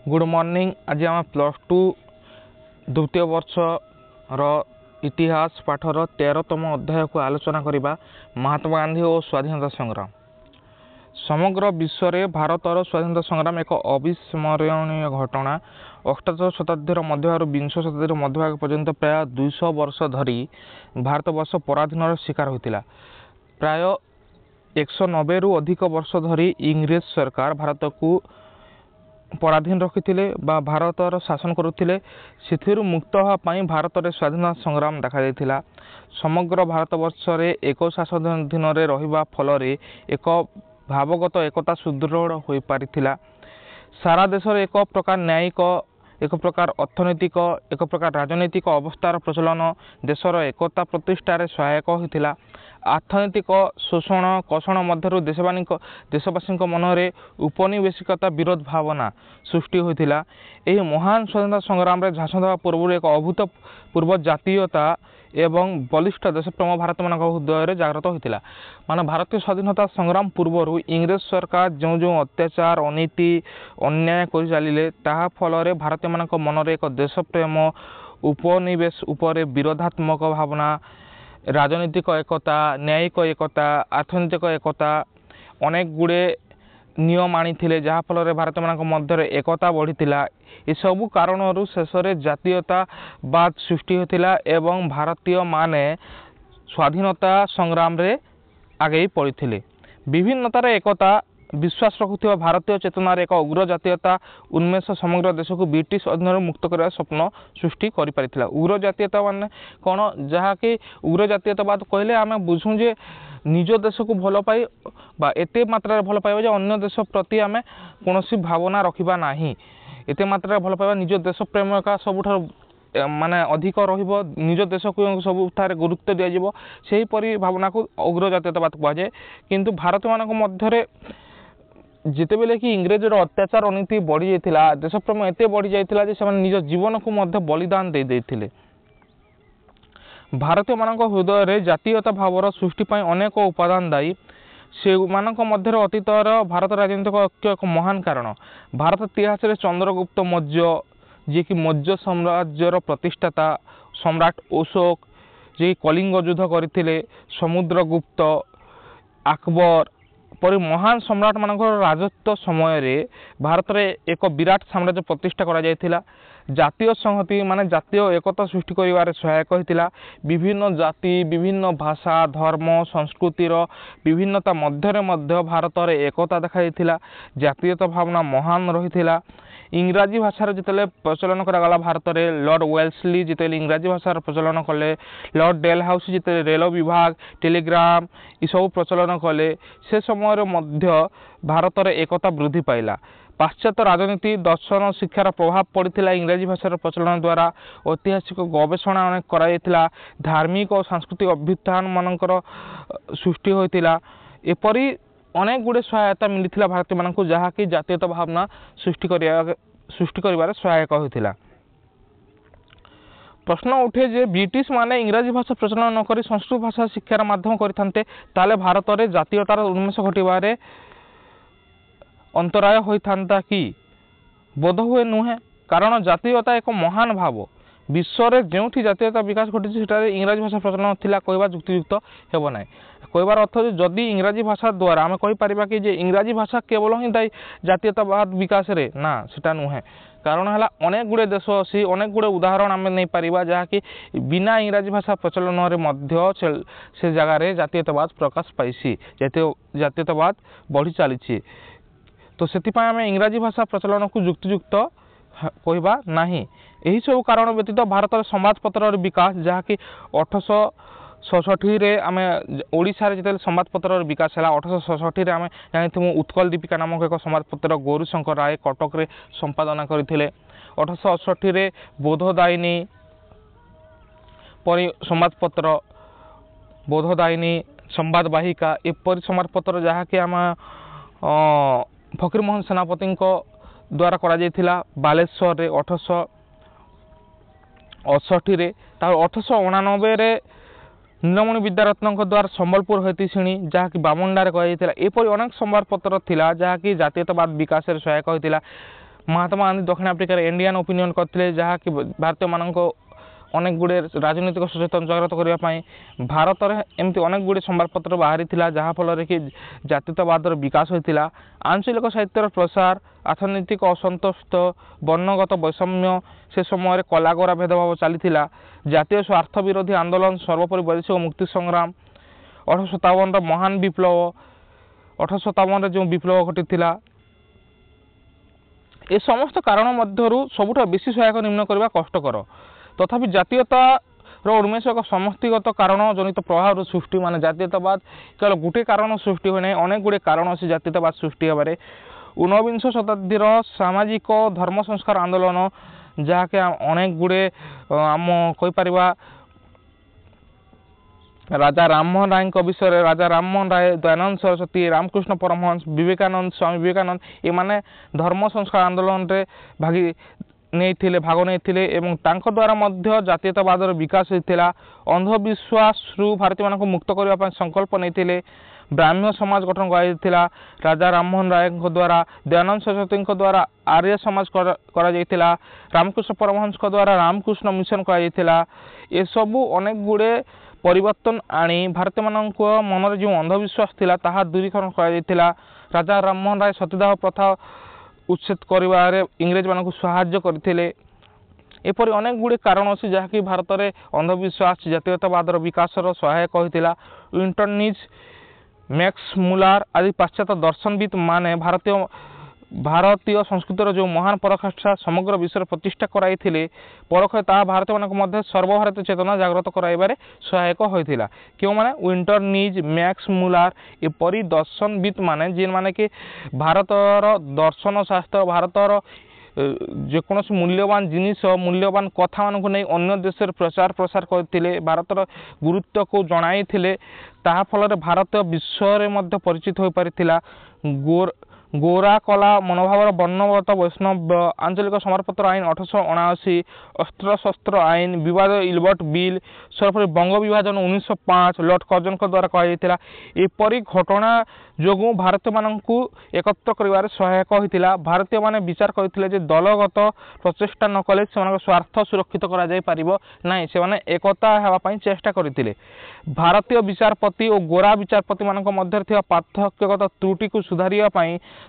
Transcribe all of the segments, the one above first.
Good morning. आज आम +2 द्वितीय वर्ष इतिहास पाठर 13तम अध्याय को आलोचना करबा महात्मा गांधी और स्वाधीनता संग्राम। समग्र विश्व में भारतर स्वाधीनता संग्राम एक अविस्मरणीय घटना। 18 शताब्दीर मध्य 20 शताब्दीर मध्यभाग पर्यंत प्राय 200 वर्ष धरी भारतवर्ष पराधीन शिकार होता। प्राय 190 रु अधिक वर्ष धरी इंग्रेज सरकार भारत को पराधीन रखिथिले बा भारतर शासन करुथिले। सिथिरु मुक्त होवा पई भारत रे स्वाधीनता संग्राम देखा जायथिला। समग्र भारतवर्ष रे एक शासनाधीन रे रहिबा फलरे एक भावगत एकता सुदृढ़ होई पारिथिला। सारा देश रे एक प्रकार न्यायिक, एक प्रकार अर्थनैतिक, एक प्रकार राजनैतिक अवस्थार प्रचलन देशर एकता प्रतिष्ठार सहायक होइथिला। अर्थनैतिक शोषण कषण मध्य देशवासी मनरे उपनिवेशिकता विरोध भावना सृष्टि होइथिला। एही महान स्वाधीनता संग्राम रे झांस देवा पूर्व एक अभूतपूर्व जातीयता एवं बलिष्ठ देशप्रेम भारत मान हृदय जागृत होइथिला। माने भारतीय स्वाधीनता संग्राम पूर्व इंग्रेज सरकार जो जो अत्याचार अनीति अन्याय कर चलिले ताहा फल रे भारतीय मान मनरे एक देशप्रेम उपनिवेश उपरे विरोधात्मक भावना, राजनीतिक एकता, न्यायिक एकता, अर्थनैतिक एकता अनेक गुड़े नियम आनी जहाँफल भारत मान मध्य एकता बढ़ीला। ये सबू कारण शेष जातीयतावाद सृष्टि होता एवं भारतीय माने स्वाधीनता संग्राम रे आगे पड़ते। विभिन्नतार एकता विश्वास रखुवा भारतीय चेतनार एक उग्र जातीयता उन्मेष समग्र देश को ब्रिटिश अधीन मुक्त करने स्वप्न सृष्टि कर। उग्र जातीयता मान कौन जहाँकि उग्र जातीयतावाद कहले आम बुझू जे निज देश को भल पाई बा एते मात्रा भल पाइबा जे अन्य देश प्रति आम कौन भावना रखा ना, एते मात्रा भल पाइबा निज देश प्रेम का सबुठ माने अधिक रहिबो, निज देश को सबुठारे गुरुत्व दिया सही परी भावना को उग्र जातीयतावाद कहुए। किंतु भारत मान मध्य जिते बेले कि इंग्रेज अत्याचार अनीति बढ़ी जाइथिला, देशप्रेम एते बढ़ी जाइथिला जे से निज जीवन को मध्य बलिदान दे देथिले। भारतीय मानक हृदय रे जातीयता भावर सृष्टि पई अनेक उपादान दायी। से मानक मध्य अतीतर भारत राजनीतिक ऐक्य एक महान कारण। भारत इतिहास रे चंद्रगुप्त मौर्य जे कि मौर्य साम्राज्यर प्रतिष्ठाता, सम्राट अशोक जे कलिंग युद्ध करथिले, समुद्रगुप्त, अकबर परि महान सम्राट मानक राजत्व समय रे भारत रे एक विराट साम्राज्य प्रतिष्ठा करा जायथिला। जातीय संहति माने जातीय एकता सृष्टि करिवारे सहायक होइतिला। विभिन्न जाति, विभिन्न भाषा, धर्म, संस्कृतिर विभिन्नता मध्य भारत रे एकता देखा जायथिला। जातीयता भावना महान रहिथिला। इंग्राजी भाषार जितेले प्रचलन करागला भारत में लॉर्ड वेल्सली जिते इंग्राजी भाषार प्रचलन कले, लॉर्ड डेलहाउस जिते रेल विभाग टेलीग्राम ये सब प्रचलन कले, से समय मध्य भारत में एकता वृद्धि पाइला। पाश्चात्य राजनीति दर्शन शिक्षार प्रभाव पड़ता इंग्राजी भाषार प्रचलन द्वारा। ऐतिहासिक गवेषणा अनेक कराइथिला, धार्मिक और सांस्कृतिक अभ्युत्थान मानकर सृष्टि होइथिला। एपरी अनेक गुड़े सहायता मिली भारतीय मानक जहाँकि जातीयता भावना सृष्टि कर सहायक होता। प्रश्न उठे जे ब्रिटिश माने इंग्राजी भाषा प्रचलन नक संस्कृत भाषा शिक्षार माध्यम करते ताले भारत में जातीयतार उन्मेष घटवे अंतराय होता कि? बोध हुए नुहे, कारण जातीयता एक महान भाव। विश्व में जो जातीयता विकास घटी इंग्राजी भाषा प्रचलन थिला कहवा युक्तियुक्त हेब ना। कहबार अर्थ जदि इंग्राजी भाषा द्वारा आम कहीपर कि इंग्राजी भाषा केवल ही दायी जातीयतावाद विकास रे ना, सेटा नुहे। कारण है अनेक गुड़े देश अच्छी, अनेक गुड़े उदाहरण आम नहीं पारिबा जहाँकि बिना इंग्राजी भाषा प्रचलन मध्य से जगार जातीयतावाद प्रकाश पाइसी, जातीयतावाद बढ़ी चली। तो से आम इंग्राजी भाषा प्रचलन को युक्तियुक्त कहवा नहीं। यही सब कारण व्यतीत भारत समाजपत्र विकास जहाँकि 1867 आम ओडिशा जिते समाजपत्र विकास है। 1867 आम जानी उत्कल दीपिका नामक एक समाजपत्र गौरीशंकर राय कटक रे संपादना करते। 1868 बोधदायिनी परी समाजपत्र, बोधदायिनी, संवादवाहिका एपरी समाजपत्र जहाँकि आम फकीर मोहन सेनापति द्वारा करा जायथिला बालेश्वर रे 1868 1889 नीलमणि विद्यारत्न द्वारा संबलपुर हैतीशिणी जहाँकि बामंडारे कहुला। एपरी अनेक संवादपत्र थिला जहाँकि जातीयतावाद विकास सहायक होता। महात्मा गांधी दक्षिण आफ्रिकार इंडियन ओपिनियन करते जहाँकि भारतीय मान अनेक गुड़े राजनीतिक सचेतन जागृत करने भारत में एमती अनेक गुड़े संवादपत्र बाहरी जहाँफल कि जातीयतावादर विकास होता आंचलिक साहित्यर प्रसार अर्थनैतिक असंतोष वर्णगत वैषम्य से समय कलागोरा भेदभाव चली जातीय स्वार्थ विरोधी आंदोलन सर्वोपरि वैदेशिक मुक्ति संग्राम 1857 महान विप्लव 1857 जो विप्लव घटी ए समस्त कारण मध्यरु सबुठ बेसी सहायक निम्न करने कष्टकर तथापि जातीयतार उन्मेष एक समष्टिगत कारण जनित प्रभाव सृष्टि माने जातीयतावाद केवल गोटे कारण सृष्टि हुए ना अनेक गुड़े कारण अच्छी जातीयतावाद सृष्टि होबार 19 शताब्दीर सामाजिक धर्म संस्कार आंदोलन जहाँकि अनेक गुड़े आम कहीपर राजा राममोहन राय विषय राजा राममोहन राय दयानंद सरस्वती रामकृष्ण परमहंस विवेकानंद स्वामी विवेकानंद ये माने धर्म संस्कार आंदोलन रे भाग नहीं एवं तांको द्वारा मध्य जातीयतावादर विकास होता अंधविश्वास भारतीय मानक मुक्त करने संकल्प नहीं ब्राह्मण समाज गठन करा राजा राममोहन राय द्वारा दयानंद सरस्वती द्वारा आर्य समाज करा रामकृष्ण परमहंस द्वारा रामकृष्ण मिशन करा सबू अनेक गुड़े परिवर्तन आनी भारतीय मानक मन जो अंधविश्वास थिला ताहा दूरीकरण करा राजा राममोहन राय सतीदाह प्रथा उच्छेद कर इंग्रेज मान साहाय्य करथिले एपरि अनेक गुड़े कारण अच्छी जहाँकि भारत में अंधविश्वास जातीयतावादर विकासर सहायक होता विंटरनिज मैक्स मुलार आदि पाश्चात्य दर्शनविद माने भारतीय संस्कृतिर जो महान पराकाष्ठा समग्र विश्व प्रतिष्ठा कराई परखे ता भारतीय मान सर्वभारतीय चेतना जागृत कराइबारे सहायक होता क्यों माने विंटरनिज मैक्स मुलार एपरी दर्शनविद माने जे माने कि भारतर दर्शन शास्त्र भारतर जेकोसी मूल्यवान जिनिस मूल्यवान कथा मानक नहीं अन्य देश प्रचार प्रसार करते भारतर गुरुत्व को जणाई फल भारत विश्व में परिचित हो पारिथिला गोरा कला मनोभाव वर्णगत वैष्णव आंचलिक समरपत्र आईन 1879 अस्त्र शस्त्र आईन विवाद इलबर्ट बिल सर्वोपरि बंग विभाजन 1905 लॉर्ड कर्जन द्वारा कहुला एपरी घटना जो भारतीय मानू एकत्र कर सहायक होता भारतीय माने विचार करते दलगत प्रचेषा न कले स्वार्थ सुरक्षित करा एकता होगापी चेष्टा करते भारतीय विचारपति और गोरा विचारपति मान मध्य पार्थक्यगत त्रुटि को सुधारिया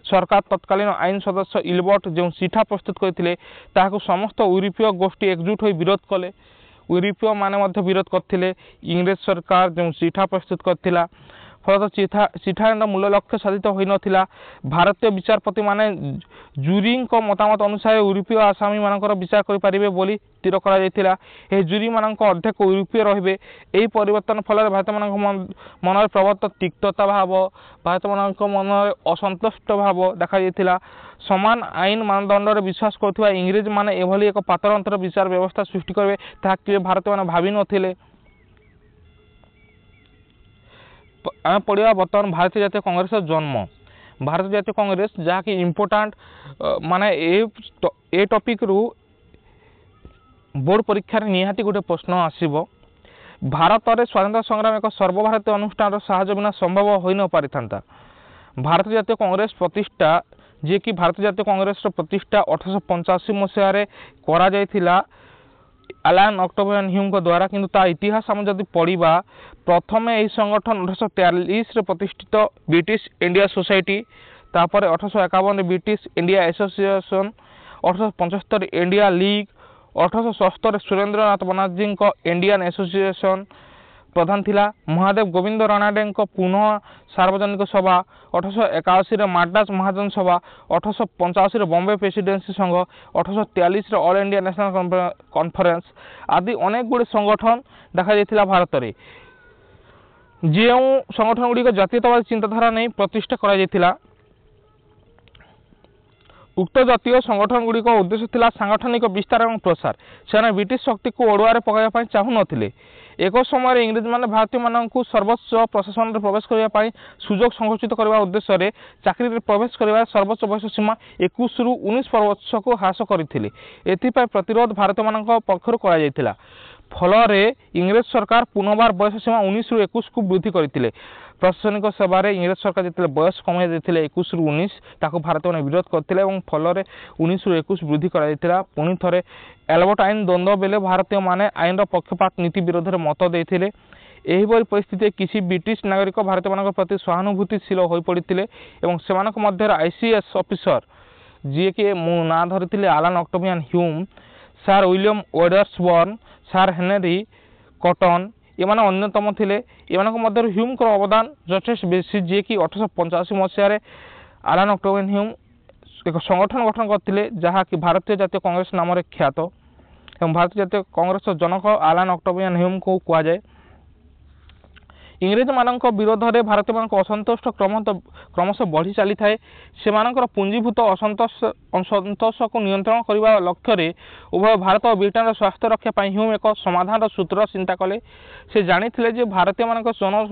सरकार तत्कालीन आईन सदस्य इलबर्ट जो चिठा प्रस्तुत करते समस्त यूरोपीय गोष्ठी एकजुट हो विरोध कले यूरोपीय माने विरोध करते इंग्रेज सरकार जो चिठा प्रस्तुत करथिला फलत चिठार मूल लक्ष्य साधित हो नाला भारतीय विचारपति माने जूरी मतामत अनुसार यूरोपीय आसामी मानकर विचार करें बोली स्थिर कर जूरी मान अध्यक्ष यूरोपीय रे यही परिवर्तन फल भारतीय मान मन प्रबत तिक्तता भाव भारतीय मान मन असंतुष्ट भाव देखा समान आईन मानदंड विश्वास करुवा इंग्रेज माने एभली एक पातर विचार व्यवस्था सृष्टि करेंगे ताकि भारतीय मान भावी नथिले आम पढ़ा बर्तमान भारतीय जातीय कांग्रेस जन्म भारतीय जातीय कांग्रेस जहाँकि इम्पोर्टाट माने ए टॉपिक रु बोर्ड परीक्षा निहाती गोटे प्रश्न आसीबो भारत में स्वाधीनता संग्राम एक सर्वभारतीय अनुष्ठान साहाय्य बिना संभव हो न पारि था भारतीय जातीय कांग्रेस प्रतिष्ठा जी कि भारतीय जातीय कांग्रेस प्रतिष्ठा 1885 मसीह करा अलान ऑक्टेवियन ह्यूम द्वारा किंतु ता इतिहास आम जदि पढ़ा प्रथम यह संगठन 1843 प्रतिष्ठित ब्रिटिश इंडिया सोसाइटी तापर 1851 British India association 1875 India league 1877 Surendranath Banerjee Indian association प्रधान थिला महादेव गोविंद राणाडे पुनः सार्वजनिक सभा 1881 माड्रास महाजन सभा 1885 बॉम्बे प्रेसिडेंसी संघ 1843 ऑल इंडिया नेशनल कॉन्फ्रेंस आदि अनेक गुड़े संगठन देखा भारत में जो संगठन गुड़िक जातीयतावादी चिंताधारा नहीं प्रतिष्ठा करा उक्त जातीय संगठन गुड़िक उद्देश्य थिला सांगठनिक विस्तार और प्रसार से ब्रिटिश शक्ति को ओडुआरे पकाइबा चाहू नथिले एक समय इंग्रेज माने भारतीय मानू सर्वोच्च प्रशासन प्रवेश करने सुजोग संकुचित करने उद्देश्य चाकरी प्रवेश कर सर्वोच्च बयस सीमा 21 रु 19 वर्ष को ह्रास करथिले एथिपाई प्रतिरोध भारतीय मान पक्षर करा फल इंग्रेज सरकार पुनर्बार बयस सीमा 19 रु 21 को वृद्धि करथिले प्रशासनिक सेवार इंग्रेज सरकार जिते बयस कमाई देते 21 ରୁ 19 ताको भारत मैंने विरोध करते फल 19 ରୁ 21 वृद्धि कर पुणी थे एल्बर्ट आईन द्वंद्व बेले भारतीय माने आईन पक्षपात नीति विरोध में मत देते एहिपरि परिस्थिति किसी ब्रिटिश नागरिक भारतीय मान प्रति सहानुभूतिशील हो पड़ते से आईसीएस ऑफिसर जी कि मु ना धरी आलान ऑक्टेवियन ह्यूम सार विलियम वेडर्सबर्न सार हेनरी कॉटन एमाने अन्यतम थिले ह्यूम को अवदान यथेष्ट बेसी जी कि 1885 मसीह आलान ऑक्टेवियन ह्यूम एक संगठन गठन करते जहाँकि भारतीय जातीय कांग्रेस नाम ख्यात एवं भारतीय जातीय कांग्रेस जनक आलान ऑक्टेवियन ह्यूम को कहुए इंग्रेज मान विरोध में भारतीय मान असंतोष क्रमश बढ़ी चली थाए से पुंजीभूत असंतोष को नियंत्रण करने लक्ष्य उभय भारत और ब्रिटेन स्वास्थ्य रक्षा ह्यूम एक समाधान सूत्र चिंता कले से जानी भारतीय मान जन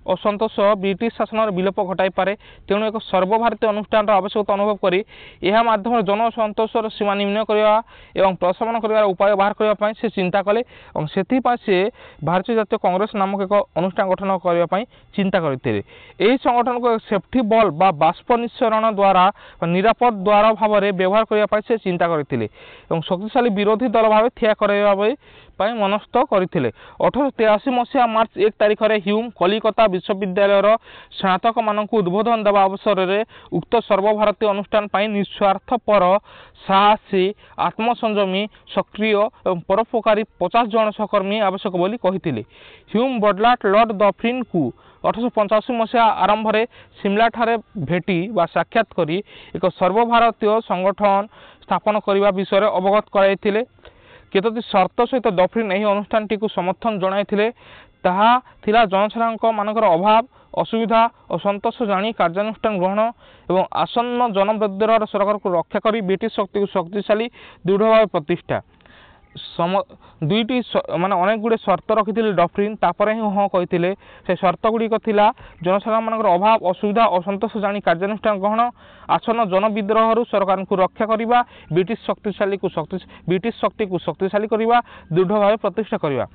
असंतोष ब्रिटिश शासन विलोप घटाई पारे तेणु एक सर्वभारतीय अनुष्ठान आवश्यकता अनुभव करी यह माध्यम जन असंतोषर सीमा निम्न करने और प्रशमन कर उपाय बाहर करने से चिंता कले और से भारतीय जातीय कांग्रेस नामक एक अनुष्ठान गठन करने चिंता करते संगठन को सेफ्टी बल बा बाष्प निस्सरण द्वारा निरापद द्वार भाव में व्यवहार करने से चिंता करते शक्तिशाली विरोधी दल भाव ठिया करने मनस्थ करते 1883 मसीहा मार्च 1 तारिख में ह्यूम कलिकता विश्वविद्यालय स्नातक मान उद्बोधन देवा अवसर में उक्त सर्वभारतीय अनुष्ठान निस्वार्थपर साहसी आत्मसंयमी सक्रिय और परोपकारी 50 जन सहकर्मी आवश्यक बोली कही ह्यूम बडलाट लॉर्ड डफरिन को 1885 मसीहा आरंभ में सिमला ठारे भेटी बा साक्षात करी एक सर्वभारतीय संगठन स्थापन करने विषय अवगत कराइथिले केतोटी शर्त सहित डफरिन यह अनुष्ठान टी समर्थन जनाइथिले ताहा थिला जनसाधारण मानकर अभाव असुविधा और संतोष जानी कार्यानुष्ठान ग्रहण एवं आसन्न जनविद्रोह सरकार को रक्षा करी ब्रिटिश शक्ति को शक्तिशाली दृढ़ भाव प्रतिष्ठा दुईटी माने अनेक गुड़े शर्त रखी डफरिन तापर ही हाँ कहते से शर्त गुड़िक जनसाधारण मान अभाव असुविधा असंतोष जानी कार्यानुष्ठान ग्रहण आसन्न जनविद्रोह सरकार को रक्षा करने ब्रिटिश शक्ति को शक्तिशाली करने दृढ़ भाव प्रतिष्ठा करने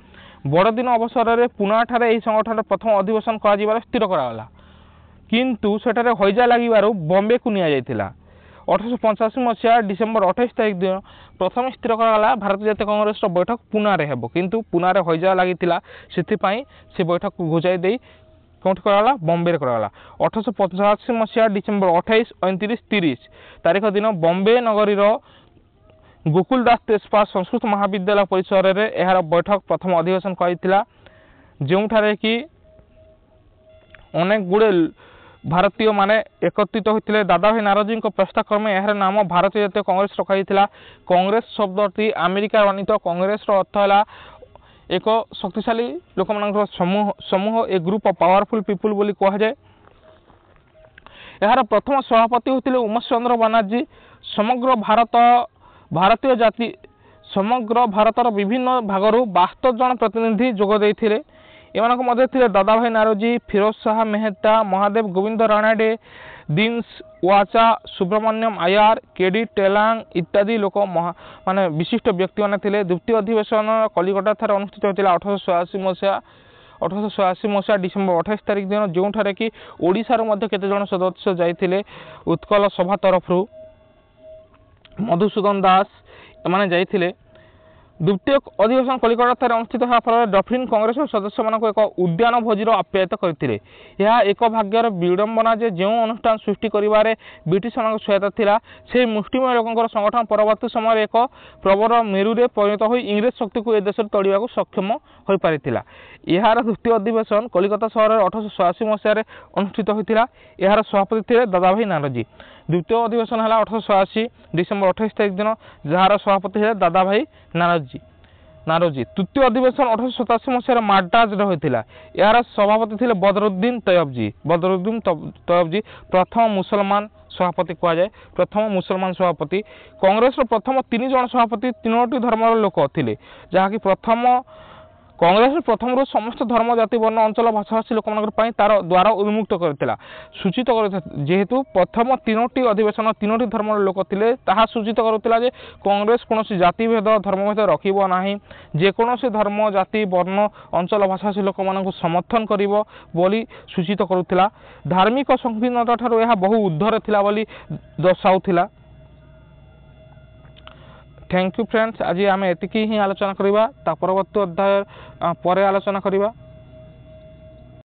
बड़दिन अवसर में पुणे ठारे संगठन प्रथम अधिवेशन कर स्थिर कराला किंतु सेठारे हैजा लगिबारु बॉम्बे को निया जाइथिला 1885 मसीहा डिसेम्बर 28 तारिख दिन प्रथम स्थिर कराला भारतीय जातीय कांग्रेस बैठक पुणे रे हेबो किंतु पुणे रे हैजा लागिथिला सेथिपाई से बैठक को घुजाई देई कौट कराला बॉम्बे रे कराला 1885 मसीहा डिसेम्बर 28 29 30 तारिख दिन बॉम्बे नगरी गोकुल दास तेजपाल संस्कृत महाविद्यालय परिसर में यार बैठक प्रथम अधिवेशन कर जोठारे कि अनेक गुड़े भारतीय माने एकत्रित होते दादाभाई नारोजी प्रस्ताव क्रमे यार नाम भारतीय जातीय कांग्रेस रखाई कांग्रेस शब्दटी अमेरिका वर्णित कांग्रेस अर्थ है एक शक्तिशाली लोक मान समूह ए ग्रुप ऑफ पावरफुल पीपुल बोली कहुए यार प्रथम सभापति होते उमेश चंद्र बनर्जी भारतीय जाति समग्र भारतर विभिन्न भागर 72 जन प्रतिनिधि जोग देते थे दादाभाई नारोजी फिरोज शाह मेहता महादेव गोविंद राणाडे दीन्स वाचा सुब्रमण्यम आयर केडी टेलांग इत्यादि लोक माने विशिष्ट व्यक्ति माने द्वितीय अधिवेशन कलिकता ठारे अनुष्ठित होता 1886 मसीहा डिसेम्बर 28 तारिख दिन जो कि ओडिशार केते जन सदस्य जाइथिले उत्कल सभा तरफ मधुसूदन दास एमाने जाइथिले द्वितीय अधिवेशन कलिकता अनुष्ठित होगा फल डफरिन कांग्रेस सदस्य मान एक उद्यान भोजीर आप्यायित करते यह एक भाग्यर विडंबना जो अनुष्ठान सृष्टि करें ब्रिटिश मान सहायता थिला से मुष्टिमय लोक संगठन परवर्ती समय एक प्रबर मेरु रे परिणत हो इंग्रेज शक्ति को ए देश तोड़ा सक्षम हो पारिथिला यार द्वितीय अधिवेशन कलिकता सहर 1886 मसीह अनुष्ठित होता यार सभापति थे दादाभाई नारोजी द्वितीय अधिवेशन है 1886 डिसेम्बर 28 तारिख दिन जार सभापति है दादाभाई नारोजी तृतीय अधिवेशन 1887 मसीह माड्राज होता यार सभापति थे बदरुद्दीन तयबजी प्रथम मुसलमान सभापति कहुए प्रथम मुसलमान सभापति कांग्रेस प्रथम 3 जन सभापति 3टी धर्मर लोक थे जहाँकि प्रथम କଂଗ୍ରେସ ପ୍ରଥମରୁ ସମସ୍ତ ଧର୍ମ ଜାତି ବର୍ଣ୍ଣ ଅଞ୍ଚଳ ଭାଷାଭାଷୀ ଲୋକମାନଙ୍କ ପାଇଁ ତାର ଦ୍ୱାର ଉନ୍ମୁକ୍ତ କରିଥିଲା ସୂଚିତ କରିଥିଲା ଯେହେତୁ ପ୍ରଥମ 3ଟି ଅଧିବେଶନ 3ଟି ଧର୍ମର ଲୋକ ଥିଲେ ତାହା ସୂଚିତ କରୁଥିଲା ଯେ କଂଗ୍ରେସ କୌଣସି ଜାତିଭେଦ ଧର୍ମଭେଦ ରଖିବ ନାହିଁ ଯେକୌଣସି ଧର୍ମ ଜାତି ବର୍ଣ୍ଣ ଅଞ୍ଚଳ ଭାଷାଭାଷୀ ଲୋକମାନଙ୍କୁ ସମର୍ଥନ କରିବ ବୋଲି ସୂଚିତ କରୁଥିଲା ଧାର୍ମିକ ସଂକୀର୍ଣ୍ଣତା ଠାରୁ ଏହା ବହୁ ଊର୍ଦ୍ଧ୍ୱରେ ଥିଲା ବୋଲି ଦର୍ଶାଉଥିଲା। थैंक यू फ्रेंड्स आज आम एतिकी ही आलोचना करवा ता परवर्ती अध्याय पर आलोचना करवा।